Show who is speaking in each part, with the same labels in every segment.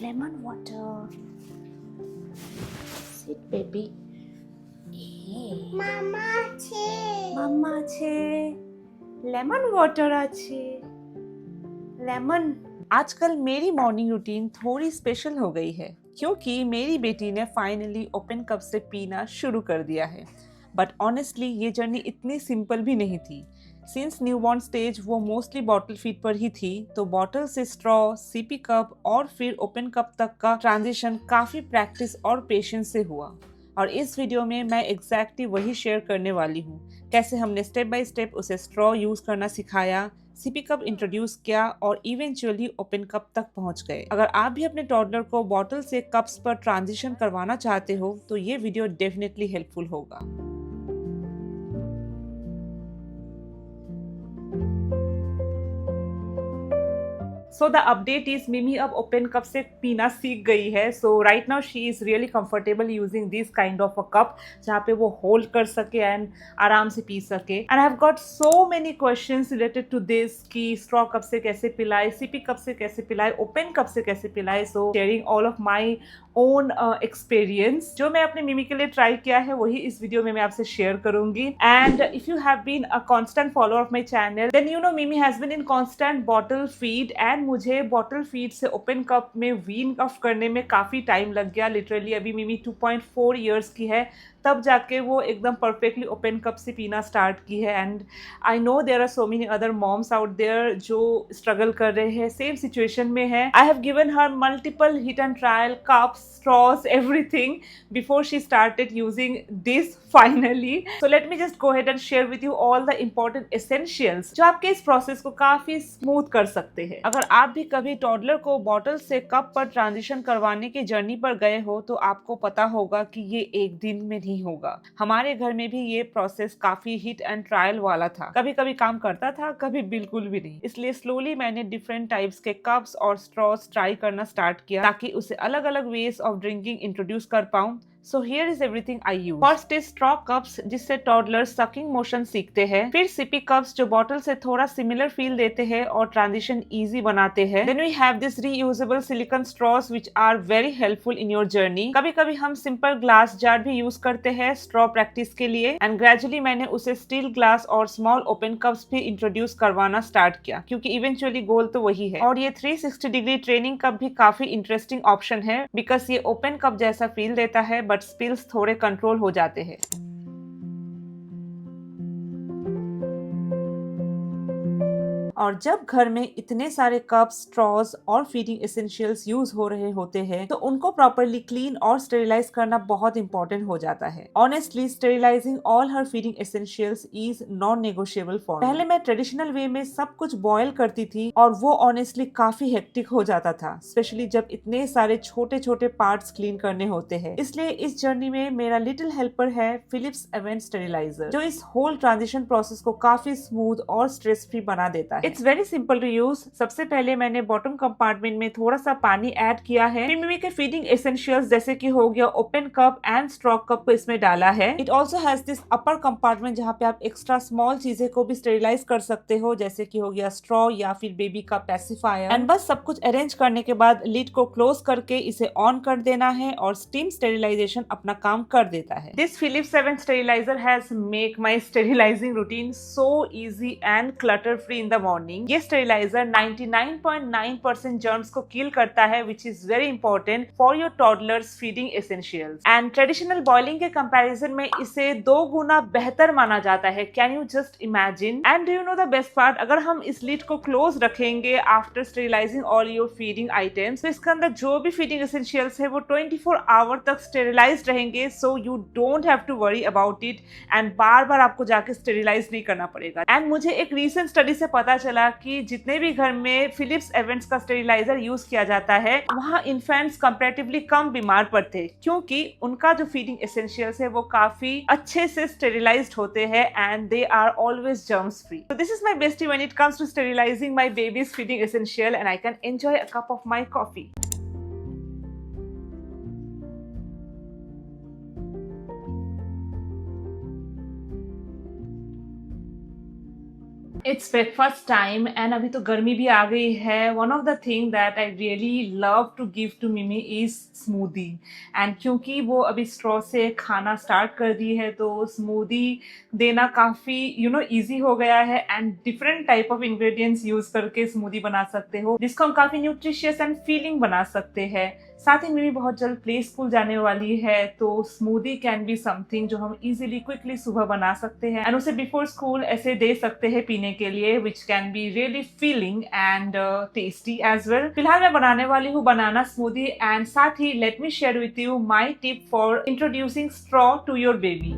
Speaker 1: lemon water. Sit, baby.
Speaker 2: মামা আছে
Speaker 1: মাম্মা আছে, লেমন वाटर আছে, लेमन। आजकल मेरी मॉर्निंग रूटीन थोड़ी स्पेशल हो गई है क्योंकि मेरी बेटी ने फाइनली ओपन कप से पीना शुरू कर दिया है। बट ऑनेस्टली ये जर्नी इतनी सिंपल भी नहीं थी। सिंस न्यूबॉर्न स्टेज वो मोस्टली बॉटल फीड पर ही थी, तो बॉटल से स्ट्रॉ, सीपी कप और फिर ओपन कप तक का ट्रांजिशन काफी प्रैक्टिस और पेशेंस से हुआ। और इस वीडियो में मैं एग्जैक्टली वही शेयर करने वाली हूँ, कैसे हमने स्टेप बाय स्टेप उसे स्ट्रॉ यूज करना सिखाया, सीपी कप इंट्रोड्यूस किया और इवेंचुअली ओपन कप तक पहुंच गए। अगर आप भी अपने टॉडलर को बॉटल से कप्स पर ट्रांजिशन करवाना चाहते हो तो ये वीडियो डेफिनेटली हेल्पफुल होगा। सो द अपडेट इज मिमी अब ओपन कप से पीना सीख गई है। So right now she is really comfortable using this kind of a cup जहाँ पे वो होल्ड कर सके एंड आराम से पी सके। And I have got so many questions related to this कि स्ट्रॉ कप से कैसे पिलाए, सीपी कप से कैसे पिलाए, ओपन कप से कैसे पिलाए। सो sharing all of my own experience जो मैं अपने मिमी के लिए ट्राई किया है वही इस वीडियो में मैं आपसे शेयर करूंगी। And if you have been a constant follower of my channel then you know Mimi has been in constant bottle feed and मुझे बॉटल फीड से ओपन कप में वीन ऑफ करने में काफी टाइम लग गया। लिटरली अभी मिमी 2.4 इयर्स की है तब जाके वो एकदम परफेक्टली ओपन कप से पीना स्टार्ट की है। And I know there are so many other moms out there जो स्ट्रगल कर रहे हैं, सेम सिचुएशन में है। I have given her multiple hit and trial cups, straws, everything before she started using this finally. So let me just go ahead and share with you all the important essentials जो आपके इस process को काफी smooth कर सकते हैं। अगर आप भी कभी टॉडलर को बॉटल से कप पर ट्रांजिशन करवाने की जर्नी पर गए हो तो आपको पता होगा कि ये एक दिन में नहीं होगा। हमारे घर में भी ये प्रोसेस काफी हिट एंड ट्रायल वाला था, कभी कभी काम करता था, कभी बिल्कुल भी नहीं। इसलिए स्लोली मैंने डिफरेंट टाइप्स के कप्स और स्ट्रॉस ट्राई करना स्टार्ट किया ताकि उसे अलग अलग वेज ऑफ ड्रिंकिंग इंट्रोड्यूस कर पाऊं। So here is everything I use. First is straw cups जिससे टॉडलर्स सकिंग मोशन सीखते हैं। फिर सिपी कप्स जो बॉटल से थोड़ा सिमिलर फील देते हैं और ट्रांजिशन इजी बनाते हैं। Then we have this reusable silicone straws which are very helpful in your journey. कभी कभी हम सिंपल ग्लास जार भी यूज करते हैं स्ट्रॉ प्रैक्टिस के लिए। एंड ग्रेजुअली मैंने उसे स्टील ग्लास और स्मॉल ओपन कप्स भी इंट्रोड्यूस करवाना स्टार्ट किया क्योंकि इवेंचुअली गोल तो वही है। और ये 360 डिग्री ट्रेनिंग कप भी काफी इंटरेस्टिंग ऑप्शन है बिकॉज ये ओपन कप जैसा फील देता है बट स्पिल्स थोड़े कंट्रोल हो जाते हैं। और जब घर में इतने सारे कप्स, स्ट्रॉज और फीडिंग एसेंशियल्स यूज हो रहे होते हैं तो उनको प्रॉपरली क्लीन और स्टेरिलाइज करना बहुत इंपॉर्टेंट हो जाता है। Honestly sterilising all her feeding essentials is non negotiable for. पहले मैं ट्रेडिशनल वे में सब कुछ बॉयल करती थी और वो ऑनेस्टली काफी हेक्टिक हो जाता था, स्पेशली जब इतने सारे छोटे छोटे पार्ट्स क्लीन करने होते हैं। इसलिए इस जर्नी में मेरा लिटिल हेल्पर है फिलिप्स एवेंट स्टेरिलाइजर जो इस होल ट्रांजिशन प्रोसेस को काफी स्मूथ और स्ट्रेस फ्री बना देता है। It's very simple to use. सबसे पहले मैंने बॉटम कंपार्टमेंट में थोड़ा सा पानी ऐड किया है। फिर मिमी के फीडिंग एसेंशियल्स जैसे कि हो गया open cup and straw cup को इसमें डाला है। It also has this upper compartment जहाँ पे आप एक्स्ट्रा स्मॉल चीजें को भी स्टेरिलाइज कर सकते हो जैसे कि हो गया स्ट्रॉ या फिर बेबी का पैसिफायर। एंड बस सब कुछ अरेंज करने के बाद लिड को क्लोज करके इसे ऑन कर देना है और स्टीम स्टेरिलाइजेशन अपना काम कर देता है। This Philips Avent steriliser has make my sterilising routine so easy and clutter free in the morning. ये स्टेरिलाइजर 99.9% जर्म्स को किल करता है which is very important for your toddlers feeding essentials. And traditional boiling के comparison में इसे 2 गुना बेहतर माना जाता है। Can you just imagine? And do you know the best part, अगर हम इस लिड को क्लोज रखेंगे after स्टेरिलाइजिंग all your feeding items तो इसके अंदर जो भी फीडिंग एसेंशियल्स है वो 24 आवर तक स्टेरिलाइज्ड रहेंगे। So you don't have to worry about it and बार बार आपको जाके स्टेरिलाइज नहीं करना पड़ेगा। एंड मुझे एक रीसेंट स्टडी से पता चला कि जितने भी घर में फिलिप्स एवेंट्स का स्टेरिलाइजर यूज किया जाता है वहाँ इन्फेंट्स कंपैरेटिवली कम बीमार पड़ते हैं क्योंकि उनका जो फीडिंग एसेंशियल्स है वो काफी अच्छे से स्टेरिलाइज्ड होते हैं and they are always germs free. So this is my bestie when it comes to sterilising my babies feeding essential and I can enjoy a cup of my coffee. It's breakfast time and अभी तो गर्मी भी आ गई है. One of the thing that I really love to give to Mimi is smoothie. And क्योंकि वो अभी स्ट्रॉ से खाना स्टार्ट कर दी है तो स्मूदी देना काफ़ी ईजी हो गया है. And different type of ingredients use करके स्मूदी बना सकते हो जिसको हम काफ़ी न्यूट्रिशियस एंड फीलिंग बना सकते हैं. साथ ही मिमी बहुत जल्द प्ले स्कूल जाने वाली है तो स्मूदी कैन बी समथिंग जो हम इजीली क्विकली सुबह बना सकते हैं एंड उसे बिफोर स्कूल ऐसे दे सकते हैं पीने के लिए which can be really feeling and tasty as well. फिलहाल मैं बनाने वाली हूँ बनाना स्मूदी एंड साथ ही let me share with you my tip for introducing straw to your baby.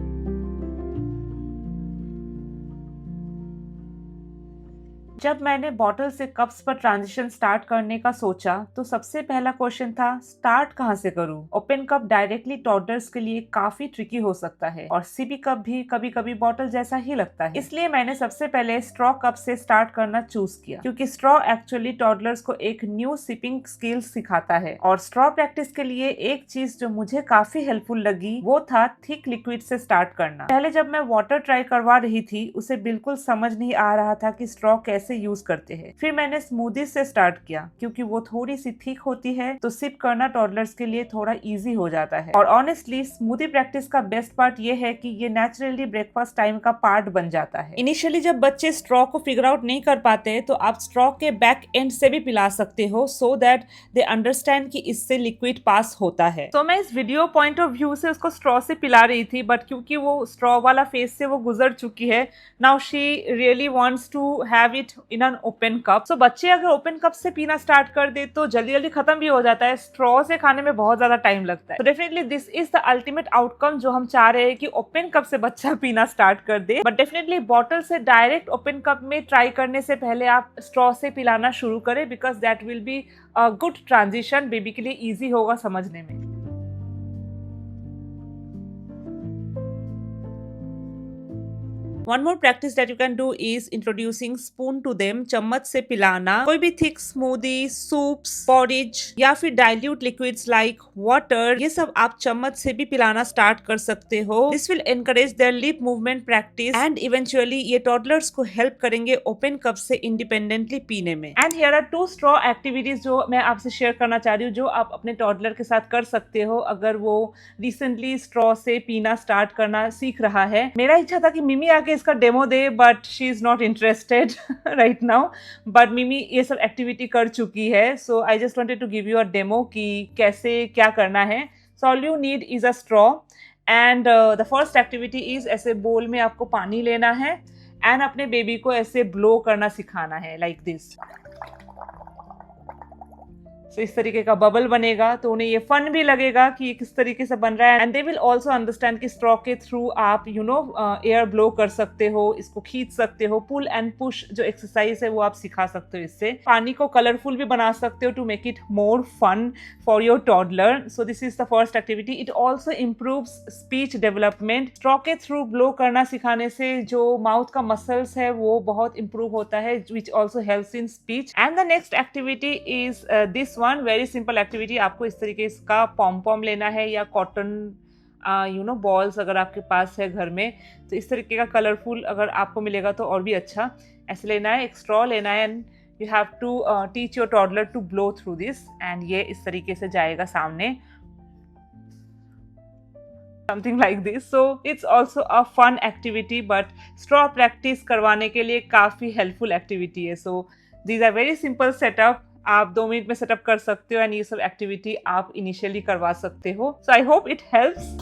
Speaker 1: जब मैंने बॉटल से कप्स पर ट्रांजिशन स्टार्ट करने का सोचा तो सबसे पहला क्वेश्चन था स्टार्ट कहाँ से करूँ. ओपन कप डायरेक्टली टॉडलर्स के लिए काफी ट्रिकी हो सकता है और सिपी कप भी कभी कभी बॉटल जैसा ही लगता है. इसलिए मैंने सबसे पहले स्ट्रॉ कप से स्टार्ट करना चूज किया क्योंकि स्ट्रॉ एक्चुअली टॉडलर्स को एक न्यू सिपिंग स्किल सिखाता है. और स्ट्रॉ प्रैक्टिस के लिए एक चीज जो मुझे काफी हेल्पफुल लगी वो था थिक लिक्विड से स्टार्ट करना. पहले जब मैं वाटर ट्राई करवा रही थी उसे बिल्कुल समझ नहीं आ रहा था कि स्ट्रॉ कैसे यूज करते हैं. फिर मैंने स्मूदी से स्टार्ट किया क्योंकि वो थोड़ी सी थिक होती है तो सिप करना टॉडलर्स के लिए थोड़ा इजी हो जाता है. और ऑनेस्टली स्मूदी प्रैक्टिस का बेस्ट पार्ट ये है कि ये नेचुरली ब्रेकफास्ट टाइम का पार्ट बन जाता है. इनिशियली जब बच्चे स्ट्रॉ को फिगर आउट नहीं कर पाते तो आप स्ट्रॉ के बैक एंड से भी पिला सकते हो सो दैट दे अंडरस्टैंड कि इससे लिक्विड पास होता है. तो मैं इस वीडियो पॉइंट ऑफ व्यू से उसको स्ट्रॉ से पिला रही थी बट क्योंकि वो स्ट्रॉ वाला फेज से वो गुजर चुकी है now she really wants to have it in an open cup. So बच्चे अगर ओपन कप से पीना स्टार्ट कर दे तो जल्दी जल्दी खत्म भी हो जाता है. स्ट्रॉ से खाने में बहुत ज्यादा टाइम लगता है. तो definitely this is the ultimate outcome जो हम चाह रहे हैं कि ओपन कप से बच्चा पीना स्टार्ट कर दे. बट डेफिनेटली बॉटल से डायरेक्ट ओपन कप में ट्राई करने से पहले आप स्ट्रॉ से पिलाना शुरू करें because that will be a good transition. Baby के लिए ईजी होगा समझने में. One more practice that you can do is introducing spoon to them. चम्मच से पिलाना. कोई भी थिक स्मूदी, सूप्स, पॉरिज या फिर डाइल्यूट लिक्विड्स लाइक वाटर ये सब आप चम्मच से भी पिलाना स्टार्ट कर सकते हो. This will encourage their lip movement practice and eventually ये टॉडलर्स को हेल्प करेंगे ओपन कप से इंडिपेंडेंटली पीने में. And here are 2 straw activities जो मैं आपसे शेयर करना चाह रही हूँ जो आप अपने टॉडलर के साथ कर सकते हो अगर वो रिसेंटली स्ट्रॉ से पीना स्टार्ट करना सीख रहा है. मेरा इच्छा था कि मिमी आके इसका डेमो दे but she is not interested right now. But Mimi ये सब एक्टिविटी कर चुकी है so I just wanted to give you a demo कि कैसे क्या करना है. So all you need is a straw and the first activity is ऐसे बोल में आपको पानी लेना है एंड अपने बेबी को ऐसे ब्लो करना सिखाना है लाइक दिस. तो इस तरीके का बबल बनेगा तो उन्हें ये फन भी लगेगा कि ये किस तरीके से बन रहा है and they will also understand कि स्ट्रॉ के थ्रू आप एयर ब्लो कर सकते हो, इसको खींच सकते हो. पुल एंड पुश जो एक्सरसाइज है वो आप सिखा सकते हो. इससे पानी को कलरफुल भी बना सकते हो to make it more fun for your toddler. So this is the first activity. It also improves speech development. Straw के थ्रू ब्लो करना सिखाने से जो माउथ का मसल्स है वो बहुत इंप्रूव होता है which also helps in speech. And the next activity is this one very simple activity. आपको इस तरीके का पॉम पॉम लेना है या कॉटन बॉल्स अगर आपके पास है घर में तो इस तरीके का कलरफुल अगर आपको मिलेगा तो और भी अच्छा. ऐसे लेना है, एक स्ट्रॉ लेना है and you have to teach your toddler to blow through this and ये इस तरीके से जाएगा सामने something like this. So it's also a fun activity but straw practice करवाने के लिए काफी helpful activity है. So these are very simple setup. आप 2 मिनट में सेटअप कर सकते हो एंड ये सब एक्टिविटी आप इनिशियली करवा सकते हो. So I hope it helps.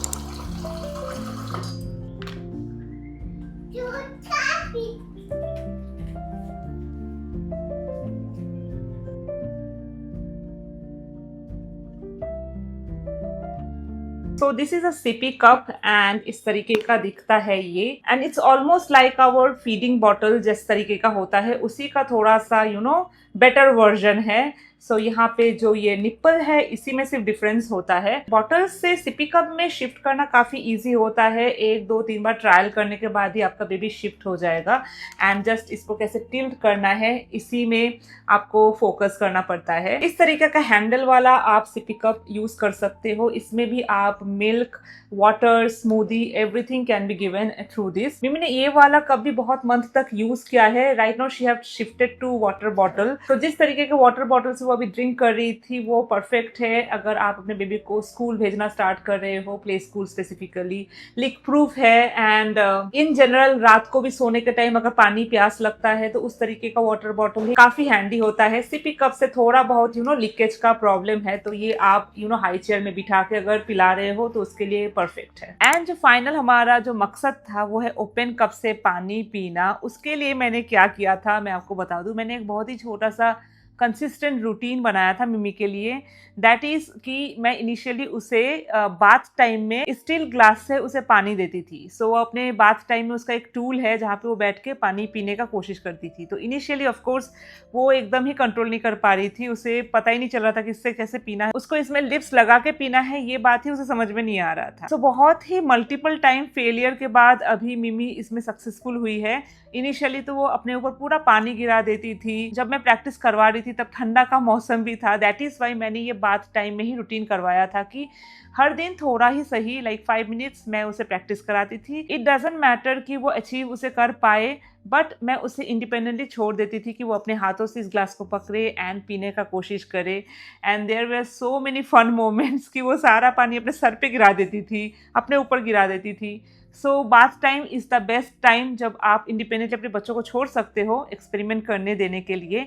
Speaker 1: So this is a sippy cup and इस तरीके का दिखता है ये and it's almost like our feeding bottle जिस तरीके का होता है उसी का थोड़ा सा बेटर वर्जन है. सो यहाँ पे जो ये निप्पल है इसी में सिर्फ डिफरेंस होता है। बॉटल्स से सिपी कप में शिफ्ट करना काफी इजी होता है, 1 2 3 बार ट्रायल करने के बाद ही आपका बेबी शिफ्ट हो जाएगा। एंड जस्ट इसको कैसे टिल्ट करना है इसी में आपको फोकस करना पड़ता है। इस तरीके का हैंडल वाला आप सिपी कप यूज कर सकते हो। इसमें भी आप milk, water, smoothie everything can be given through this. मिमी ने ये वाला कप भी बहुत मंथ तक यूज किया है। Right now she have shifted to water bottle. तो जिस तरीके के वाटर बॉटल से वो अभी ड्रिंक कर रही थी वो परफेक्ट है अगर आप अपने बेबी को स्कूल भेजना स्टार्ट कर रहे हो, play school specifically. Leak proof है एंड इन जनरल रात को भी सोने के टाइम अगर पानी प्यास लगता है तो उस तरीके का वाटर बॉटल काफी हैंडी होता है। सिपी कप से थोड़ा बहुत लीकेज का प्रॉब्लम है, तो ये आप हाई चेयर में बिठा के अगर पिला रहे हो तो उसके लिए परफेक्ट है। एंड जो फाइनल हमारा जो मकसद था वो है ओपन कप से पानी पीना। उसके लिए मैंने क्या किया था मैं आपको बता दूं। मैंने एक बहुत ही छोटा सा कंसिस्टेंट रूटीन बनाया था मिमी के लिए। दैट इज कि मैं इनिशियली उसे बाथ टाइम में स्टील ग्लास से उसे पानी देती थी। सो अपने बाथ टाइम में उसका एक टूल है जहाँ पे वो बैठ के पानी पीने का कोशिश करती थी। तो इनिशियली ऑफ कोर्स वो एकदम ही कंट्रोल नहीं कर पा रही थी, उसे पता ही नहीं चल रहा था कि इससे कैसे पीना है। उसको इसमें लिप्स लगा के पीना है ये बात ही उसे समझ में नहीं आ रहा था। तो बहुत ही मल्टीपल टाइम फेलियर के बाद अभी मिमी इसमें सक्सेसफुल हुई है। इनिशियली तो वो अपने ऊपर पूरा पानी गिरा देती थी। जब मैं प्रैक्टिस करवा रही थी तब ठंडा का मौसम भी था। दैट इज वाई मैंने ये बाथ टाइम में ही रूटीन करवाया था कि हर दिन थोड़ा ही सही, लाइक 5 मिनट्स मैं उसे प्रैक्टिस कराती थी। इट डजंट मैटर कि वो अचीव उसे कर पाए, बट मैं उसे इंडिपेंडेंटली छोड़ देती थी कि वो अपने हाथों से इस ग्लास को पकड़े एंड पीने का कोशिश करे। And there were so many fun moments कि वो सारा पानी अपने सर पे गिरा देती थी, अपने ऊपर गिरा देती थी। So bath time is the best time जब आप इंडिपेंडेंटली अपने बच्चों को छोड़ सकते हो एक्सपेरिमेंट करने देने के लिए।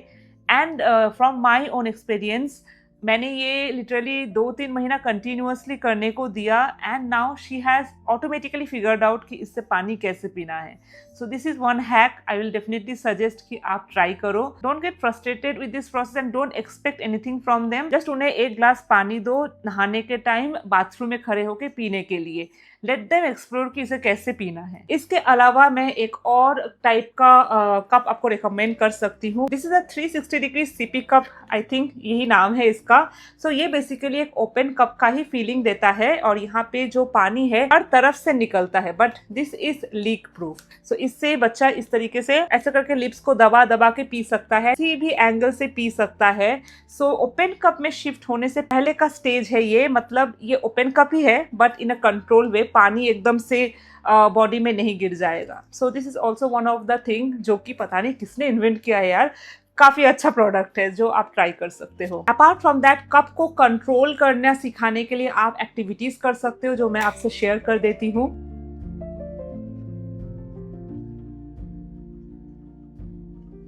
Speaker 1: And from my own experience मैंने ये लिटरली 2-3 महीना कंटिन्यूअसली करने को दिया and now she has automatically figured out कि इससे पानी कैसे पीना है। सो this is one hack I will definitely suggest कि आप ट्राई करो। Don't get frustrated with this process and don't expect anything from them. Just उन्हें 1 ग्लास पानी दो नहाने के टाइम, बाथरूम में खड़े होकर पीने के लिए। लेट देम एक्सप्लोर कि इसे कैसे पीना है। इसके अलावा मैं एक और टाइप का कप आपको रिकमेंड कर सकती हूँ। This is a 360 degree CP cup, I think यही नाम है इसका। सो ये बेसिकली एक ओपन कप का ही फीलिंग देता है और यहाँ पे जो पानी है हर तरफ से निकलता है, but this is leak proof. So इससे बच्चा इस तरीके से ऐसे करके लिप्स को दबा दबा के पी सकता है, किसी भी एंगल से पी सकता है। सो ओपन कप में शिफ्ट होने से पहले का स्टेज है ये, मतलब ये ओपन कप ही है बट इन अ कंट्रोल वे, पानी एकदम से बॉडी में नहीं गिर जाएगा। सो this is also one of the thing जो कि पता नहीं किसने इन्वेंट किया है यार। काफी अच्छा प्रोडक्ट है जो आप ट्राई कर सकते हो। अपार्ट फ्रॉम दैट कप को कंट्रोल करना सिखाने के लिए आप एक्टिविटीज कर सकते हो जो मैं आपसे शेयर कर देती हूँ।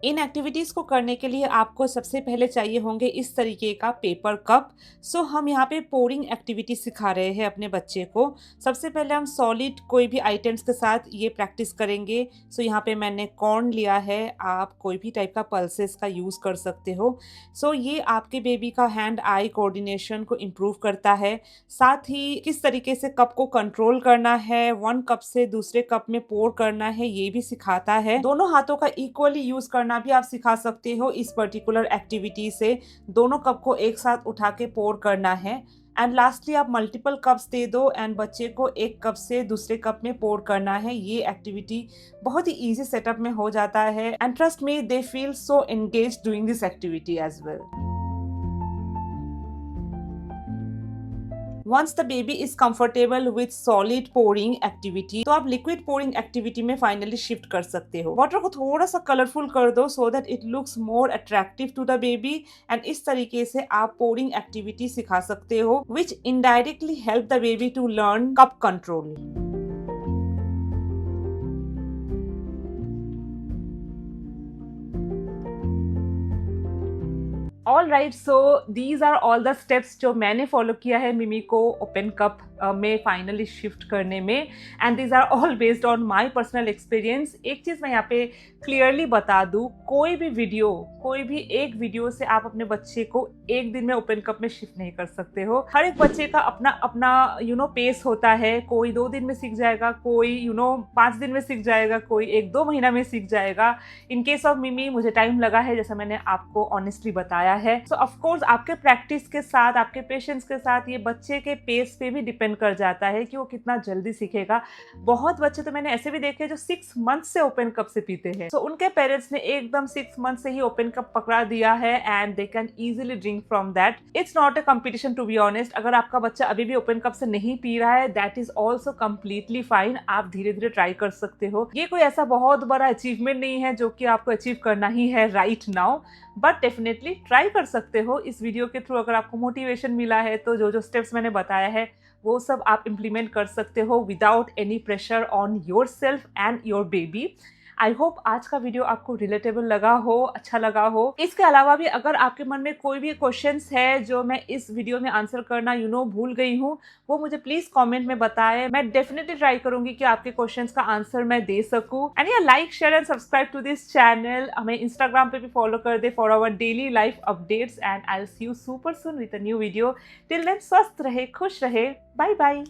Speaker 1: इन एक्टिविटीज़ को करने के लिए आपको सबसे पहले चाहिए होंगे इस तरीके का पेपर कप। सो हम यहाँ पे पोरिंग एक्टिविटी सिखा रहे हैं अपने बच्चे को। सबसे पहले हम सॉलिड कोई भी आइटम्स के साथ ये प्रैक्टिस करेंगे। सो यहाँ पे मैंने कॉर्न लिया है, आप कोई भी टाइप का पल्सेस का यूज़ कर सकते हो। सो ये आपके बेबी का हैंड आई कोऑर्डिनेशन को इम्प्रूव करता है, साथ ही किस तरीके से कप को कंट्रोल करना है, 1 कप से दूसरे कप में पोर करना है ये भी सिखाता है। दोनों हाथों का इक्वली यूज़ करना भी आप सिखा सकते हो इस पर्टिकुलर एक्टिविटी से। दोनों कप को एक साथ उठा के पोर करना है। एंड लास्टली आप मल्टीपल कप्स दे दो एंड बच्चे को एक कप से दूसरे कप में पोर करना है। ये एक्टिविटी बहुत ही इजी सेटअप में हो जाता है and trust me they feel so engaged doing this activity as well. Once the baby is comfortable with solid pouring activity, तो आप liquid pouring activity में finally shift कर सकते हो। वाटर को थोड़ा सा कलरफुल कर दो so that it looks more attractive to the baby, and इस तरीके से आप pouring activity सिखा सकते हो which indirectly help the baby to learn cup control. All right, so these are all the steps जो मैंने फॉलो किया है मिमी को ओपन कप में फाइनली शिफ्ट करने में, and these are all based on my personal experience. एक चीज़ मैं यहाँ पे क्लियरली बता दूँ, कोई भी एक वीडियो से आप अपने बच्चे को एक दिन में ओपन कप में शिफ्ट नहीं कर सकते हो। हर एक बच्चे का अपना अपना पेस होता है। कोई 2 दिन में सीख जाएगा, कोई 5 दिन में सीख जाएगा, कोई 1-2 महीना में सीख जाएगा। इन केस ऑफ मिमी मुझे टाइम लगा है, जैसा मैंने आपको ऑनेस्टली बताया है। सो ऑफ कोर्स आपके प्रैक्टिस के साथ, आपके पेशेंस के साथ ये बच्चे के पेस पे भी डिपेंड कर जाता है कि वो कितना जल्दी सीखेगा। बहुत बच्चे तो मैंने ऐसे भी देखे जो 6 मंथ से ओपन कप से पीते हैं। सो उनके पेरेंट्स ने एकदम 6 मंथ से ही ओपन कप पकड़ा दिया है and they can easily drink from that. It's not a competition to be honest. अगर आपका बच्चा अभी भी ओपन कप से नहीं पी रहा है, that is also completely fine. आप धीरे धीरे ट्राई कर सकते हो। ये कोई ऐसा बहुत बड़ा अचीवमेंट नहीं है जो कि आपको अचीव करना ही है right now, but definitely try कर सकते हो। इस वीडियो के थ्रू अगर आपको मोटिवेशन मिला है तो जो जो स्टेप्स मैंने बताया है वो सब आप इम्प्लीमेंट कर सकते हो without any pressure on your self and your baby. I hope आज का वीडियो आपको रिलेटेबल लगा हो, अच्छा लगा हो। इसके अलावा भी अगर आपके मन में कोई भी क्वेश्चंस है जो मैं इस वीडियो में आंसर करना भूल गई हूँ, वो मुझे प्लीज कमेंट में बताएं। मैं डेफिनेटली ट्राई करूंगी कि आपके क्वेश्चंस का आंसर मैं दे सकूं। एंड या like share and subscribe to this channel. हमें इंस्टाग्राम पे भी फॉलो कर दे for our daily life updates and I will see you super soon with a new video. Till then स्वस्थ रहे, खुश रहे, बाय बाय।